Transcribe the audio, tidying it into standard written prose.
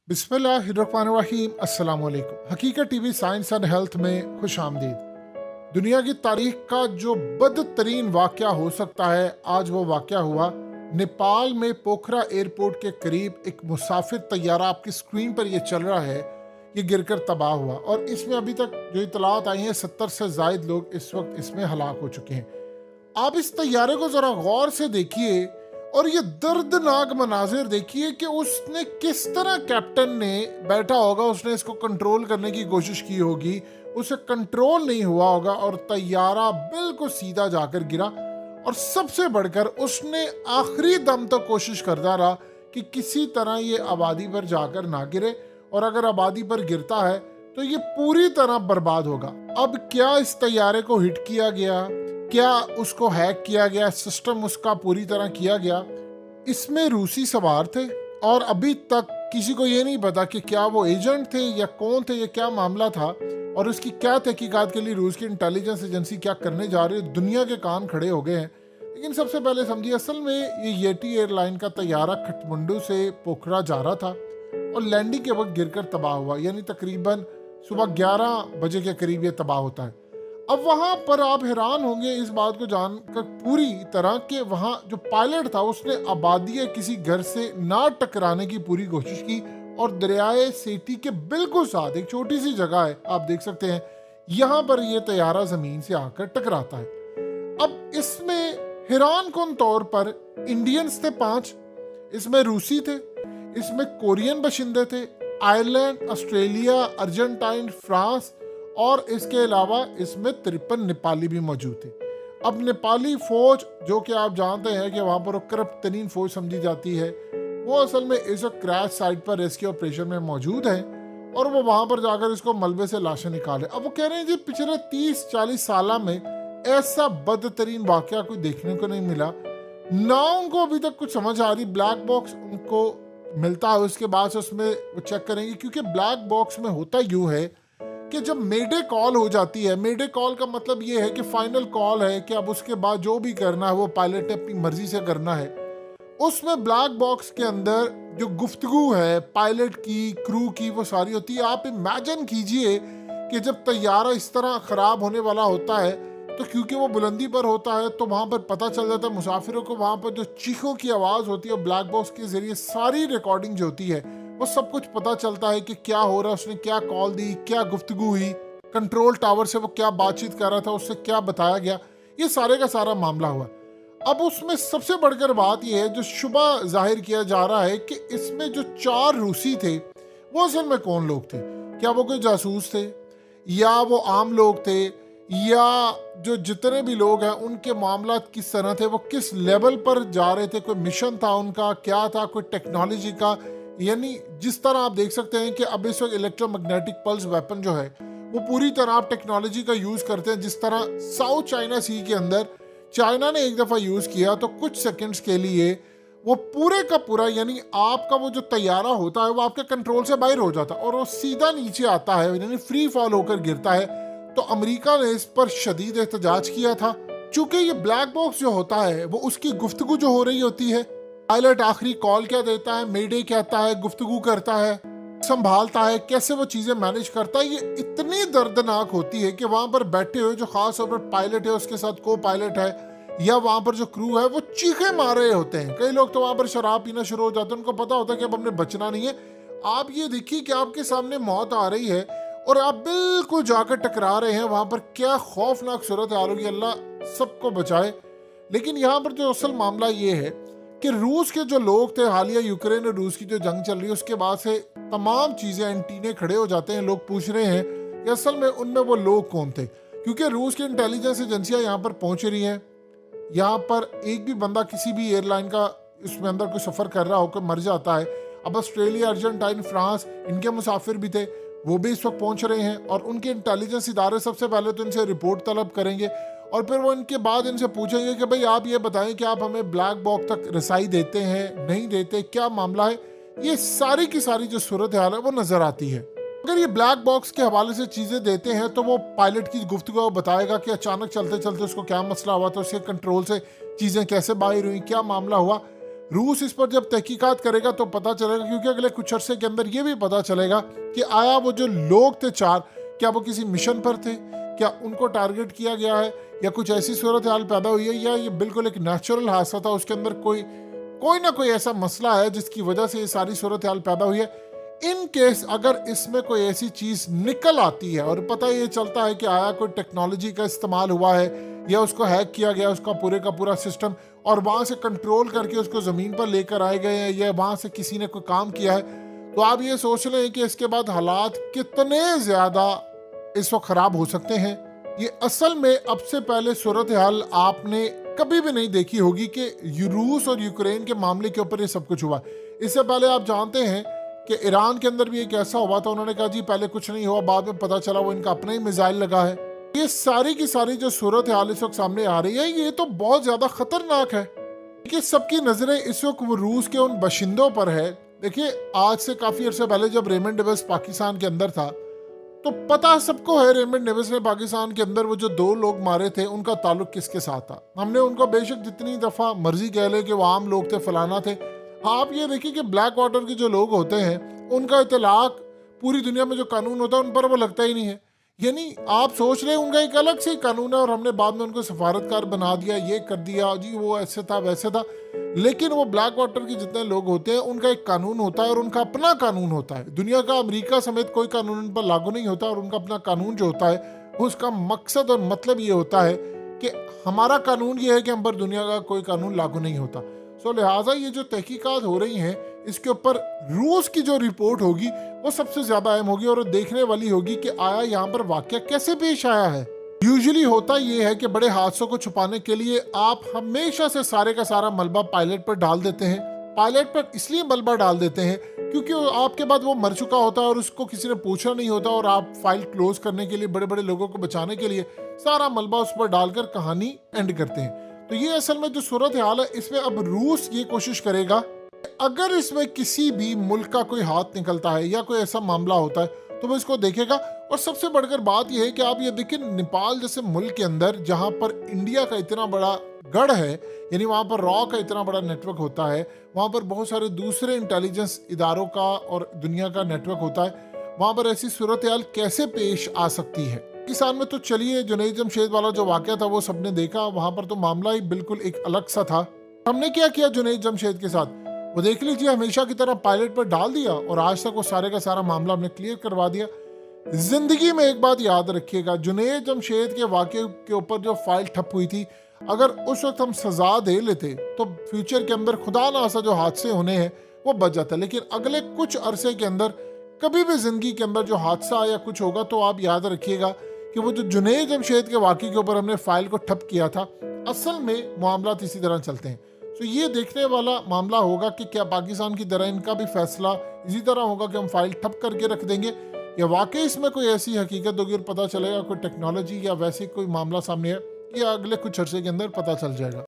बिस्मिल्लाहिर्रहमानिर्रहीम। अस्सलाम वालेकुम। हकीकत टीवी साइंस एंड हेल्थ में खुश आमदीद। दुनिया की तारीख का जो बदतरीन वाक़या हो सकता है, आज वो वाक़या हुआ। नेपाल में पोखरा एयरपोर्ट के करीब एक मुसाफिर तैयारा, आपकी स्क्रीन पर ये चल रहा है, ये गिरकर तबाह हुआ और इसमें अभी तक जो इतलात आई हैं 70 से ज़ायद लोग इस वक्त इसमें हलाक हो चुके हैं। आप इस तैयारे को ज़रा गौर से देखिए और ये दर्दनाक मनाजिर देखिए कि उसने किस तरह, कैप्टन ने बैठा होगा, उसने इसको कंट्रोल करने की कोशिश की होगी, उसे कंट्रोल नहीं हुआ होगा और तैयारा बिल्कुल सीधा जाकर गिरा। और सबसे बढ़कर उसने आखिरी दम तक कोशिश करता रहा कि किसी तरह ये आबादी पर जाकर ना गिरे, और अगर आबादी पर गिरता है तो ये पूरी तरह बर्बाद होगा। अब क्या इस तैयारे को हिट किया गया, क्या उसको हैक किया गया, सिस्टम उसका पूरी तरह किया गया? इसमें रूसी सवार थे और अभी तक किसी को ये नहीं पता कि क्या वो एजेंट थे या कौन थे, या क्या मामला था और उसकी क्या तहकीकात के लिए रूस की इंटेलिजेंस एजेंसी क्या करने जा रही है। दुनिया के कान खड़े हो गए हैं। लेकिन सबसे पहले समझिए, असल में ये येटी एयरलाइन का तैयारा खटमंडू से पोखरा जा रहा था और लैंडिंग के वक्त गिरकर तबाह हुआ, यानी तकरीबन सुबह 11 बजे के करीब ये तबाह होता है। अब वहां पर आप हैरान होंगे इस बात को जानकर पूरी तरह कि वहां जो पायलट था उसने आबादी के किसी घर से ना टकराने की पूरी कोशिश की, और दरियाए सेठी के बिल्कुल साथ एक छोटी सी जगह है, आप देख सकते हैं, यहां पर यह तैयारा जमीन से आकर टकराता है। अब इसमें हैरान कौन तौर पर इंडियंस थे 5, इसमें रूसी थे, इसमें कोरियन बशिंदे थे, आयरलैंड, ऑस्ट्रेलिया, अर्जेंटाइन, फ्रांस, और इसके अलावा इसमें 53 नेपाली भी मौजूद थे। अब नेपाली फौज, जो कि आप जानते हैं कि वहाँ पर करप्ट तरीन फौज समझी जाती है, वो असल में इस क्रैश साइट पर रेस्क्यू ऑपरेशन में मौजूद है और वो वहाँ पर जाकर इसको मलबे से लाशें निकाले। अब वो कह रहे हैं जी पिछले 30-40 साल में ऐसा बदतरीन वाकया कोई देखने को नहीं मिला, ना उनको अभी तक कुछ समझ आ रही। ब्लैक बॉक्स उनको मिलता है, उसके बाद उसमें वो चेक करेंगे, क्योंकि ब्लैक बॉक्स में होता यूँ है कि जब मेडे कॉल हो जाती है, मेडे कॉल का मतलब ये है कि फाइनल कॉल है कि अब उसके बाद जो भी करना है वो पायलट ने अपनी मर्जी से करना है। उसमें ब्लैक बॉक्स के अंदर जो गुफ्तगू है पायलट की, क्रू की, वो सारी होती है। आप इमेजिन कीजिए कि जब तैयारा इस तरह खराब होने वाला होता है तो क्योंकि वो बुलंदी पर होता है तो वहां पर पता चल जाता है मुसाफिरों को, वहां पर जो चीखों की आवाज होती है ब्लैक बॉक्स के जरिए सारी रिकॉर्डिंग जो होती है वो सब कुछ पता चलता है कि क्या हो रहा है, उसने क्या कॉल दी, क्या गुफ्तगू हुई, कंट्रोल टावर से वो क्या बातचीत कर रहा था, उससे क्या बताया गया, ये सारे का सारा मामला हुआ। अब उसमें सबसे बढ़कर बात यह है, जो शुबा जाहिर किया जा रहा है कि इसमें जो 4 रूसी थे वो असल में कौन लोग थे? क्या वो कोई जासूस थे, या वो आम लोग थे, या जो जितने भी लोग हैं उनके मामला किस तरह थे, वो किस लेवल पर जा रहे थे, कोई मिशन था उनका, क्या था, कोई टेक्नोलॉजी का? यानी जिस तरह आप देख सकते हैं कि अब इस वक्त इलेक्ट्रोमैग्नेटिक पल्स वेपन जो है वो पूरी तरह आप टेक्नोलॉजी का यूज करते हैं। जिस तरह साउथ चाइना सी के अंदर चाइना ने एक दफा यूज किया तो कुछ सेकंड्स के लिए वो पूरे का पूरा, यानी आपका वो जो तैयारा होता है वो आपके कंट्रोल से बाहर हो जाता है और वो सीधा नीचे आता है, यानी फ्री फॉल होकर गिरता है। तो अमेरिका ने इस पर शदीद एहतजाज किया था। चूंकि ये ब्लैक बॉक्स जो होता है वो उसकी गुफ्तगू जो हो रही होती है, पायलट आखिरी कॉल क्या देता है, मेडे कहता है, गुफ्तगू करता है, संभालता है, कैसे वो चीजें मैनेज करता है, ये इतनी दर्दनाक होती है कि वहां पर बैठे हुए जो खास तौर पर पायलट है, उसके साथ को पायलट है, या वहां पर जो क्रू है, वो चीखे मार रहे होते हैं। कई लोग तो वहां पर शराब पीना शुरू हो जाते हैं, उनको पता होता है कि अब हमने बचना नहीं है। आप ये देखिए कि आपके सामने मौत आ रही है और आप बिल्कुल जाकर टकरा रहे हैं वहां पर। क्या खौफनाक सूरत हाल होगी, अल्लाह सबको बचाए। लेकिन यहाँ पर जो असल मामला ये है कि रूस के जो लोग थे, हालिया यूक्रेन और रूस की जो जंग चल रही है उसके बाद से तमाम चीजें, एंटीने खड़े हो जाते हैं, लोग पूछ रहे हैं कि असल में उनमें वो लोग कौन थे, क्योंकि रूस की इंटेलिजेंस एजेंसियां यहाँ पर पहुंच रही हैं। यहाँ पर एक भी बंदा किसी भी एयरलाइन का इसमें अंदर कोई सफर कर रहा होकर मर जाता है। अब ऑस्ट्रेलिया, अर्जेंटाइन, फ्रांस, इनके मुसाफिर भी थे, वो भी इस वक्त पहुंच रहे हैं और उनके इंटेलिजेंस इदारे सबसे पहले तो इनसे रिपोर्ट तलब करेंगे और फिर वो इनके बाद इनसे पूछेंगे कि भाई आप ये बताएं कि आप हमें ब्लैक बॉक्स तक रसाई देते हैं, नहीं देते, क्या मामला है। ये सारी की सारी जो सूरत हाल है वो नजर आती है। अगर ये ब्लैक बॉक्स के हवाले से चीजें देते हैं तो वो पायलट की गुफ्तगू बताएगा कि अचानक चलते चलते उसको क्या मसला हुआ था, उसके कंट्रोल से चीजें कैसे बाहर हुई, क्या मामला हुआ। रूस इस पर जब तहकीकात करेगा तो पता चलेगा, क्योंकि अगले कुछ अरसे के अंदर ये भी पता चलेगा कि आया वो जो लोग थे 4, क्या वो किसी मिशन पर थे, क्या उनको टारगेट किया गया है, या कुछ ऐसी सूरत हाल पैदा हुई है, या ये बिल्कुल एक नेचुरल हादसा था, उसके अंदर कोई ना कोई ऐसा मसला है जिसकी वजह से ये सारी सूरत हाल पैदा हुई है। इन केस अगर इसमें कोई ऐसी चीज निकल आती है और पता ये चलता है कि आया कोई टेक्नोलॉजी का इस्तेमाल हुआ है या उसको हैक किया गया, उसका पूरे का पूरा सिस्टम, और वहां से कंट्रोल करके उसको जमीन पर लेकर आए गए हैं, या वहां से किसी ने कोई काम किया है, तो आप ये सोच लें कि इसके बाद हालात कितने ज्यादा इस वक्त खराब हो सकते हैं। ये असल में अब से पहले सूरत हाल आपने कभी भी नहीं देखी होगी कि रूस और यूक्रेन के मामले के ऊपर ये सब कुछ हुआ। इससे पहले आप जानते हैं कि ईरान के अंदर भी एक ऐसा हुआ था, उन्होंने कहा जी पहले कुछ नहीं हुआ, बाद में पता चला वो इनका अपना ही मिसाइल लगा है। ये सारी की सारी जो सूरत हाल इस वक्त सामने आ रही है, ये तो बहुत ज्यादा खतरनाक है, क्योंकि सबकी नजरें इस वक्त वो रूस के उन बशिंदों पर है। देखिए, आज से काफी अर्से पहले जब रेमंड डेविस पाकिस्तान के अंदर था, तो पता सबको है रेमंड डेविस ने पाकिस्तान के अंदर वो जो 2 लोग मारे थे, उनका ताल्लुक किसके साथ था। हमने उनको बेशक जितनी दफा मर्जी कह ले कि वो आम लोग थे, फलाना थे। आप ये देखिए कि ब्लैक वाटर के जो लोग होते हैं, उनका इतलाक पूरी दुनिया में जो कानून होता है उन पर वो लगता ही नहीं है। यानी आप सोच रहे हैं उनका एक अलग से ही कानून है, और हमने बाद में उनको सफारतकार बना दिया, ये कर दिया जी, वो ऐसे था वैसे था। लेकिन वो ब्लैक वाटर के जितने लोग होते हैं उनका एक कानून होता है, और उनका अपना कानून होता है। दुनिया का, अमेरिका समेत कोई कानून उन पर लागू नहीं होता, और उनका अपना कानून जो होता है उसका मकसद और मतलब ये होता है कि हमारा कानून ये है कि हम पर दुनिया का कोई कानून लागू नहीं होता। सो लिहाजा ये जो तहकीकात हो रही हैं, इसके ऊपर रूस की जो रिपोर्ट होगी वो सबसे ज्यादा अहम होगी, और देखने वाली होगी कि आया यहाँ पर वाकया कैसे पेश आया है। यूजुअली होता ये है कि बड़े हादसों को छुपाने के लिए आप हमेशा से सारे का सारा मलबा पायलट पर डाल देते हैं। पायलट पर इसलिए मलबा डाल देते हैं क्योंकि आपके बाद वो मर चुका होता है और उसको किसी ने पूछा नहीं होता, और आप फाइल क्लोज करने के लिए, बड़े बड़े लोगों को बचाने के लिए सारा मलबा उस पर डालकर कहानी एंड करते हैं। तो ये असल में जो सूरत हाल है, इसमें अब रूस ये कोशिश करेगा, अगर इसमें किसी भी मुल्क का कोई हाथ निकलता है या कोई ऐसा मामला होता है तो वो इसको देखेगा। और सबसे बढ़कर बात यह है कि आप ये देखिए, नेपाल जैसे मुल्क के अंदर जहां पर इंडिया का इतना बड़ा गढ़ है, यानी वहां पर रॉ का इतना बड़ा नेटवर्क होता है, वहां पर बहुत सारे दूसरे इंटेलिजेंस इदारों का और दुनिया का नेटवर्क होता है, वहां पर ऐसी सूरत हाल कैसे पेश आ सकती है। पाकिस्तान में तो चलिए जुनैद जमशेद वाला जो वाकया था वो सबने देखा, वहां पर तो मामला ही बिल्कुल एक अलग सा था। हमने क्या किया जुनैद जमशेद के साथ, वो देख लीजिए, हमेशा की तरह पायलट पर डाल दिया, और आज तक वो सारे का सारा मामला हमने क्लियर करवा दिया। जिंदगी में एक बात याद रखिएगा, जुनैद जमशेद के वाकये के ऊपर जो फाइल ठप हुई थी, अगर उस वक्त हम सजा दे लेते तो फ्यूचर के अंदर खुदा ना खास्ता जो हादसे होने हैं वो बच जाता। लेकिन अगले कुछ अरसे के अंदर कभी भी जिंदगी के अंदर जो हादसा या कुछ होगा, तो आप याद रखिएगा कि वो जो जुनैद जमशेद के वाकये के ऊपर हमने फाइल को ठप किया था, असल में मामला इसी तरह चलते हैं। तो ये देखने वाला मामला होगा कि क्या पाकिस्तान की तरह इनका भी फैसला इसी तरह होगा कि हम फाइल ठप करके रख देंगे, या वाकई इसमें कोई ऐसी हकीकत होगी और पता चलेगा कोई टेक्नोलॉजी या वैसे कोई मामला सामने है, या अगले कुछ अरसे के अंदर पता चल जाएगा।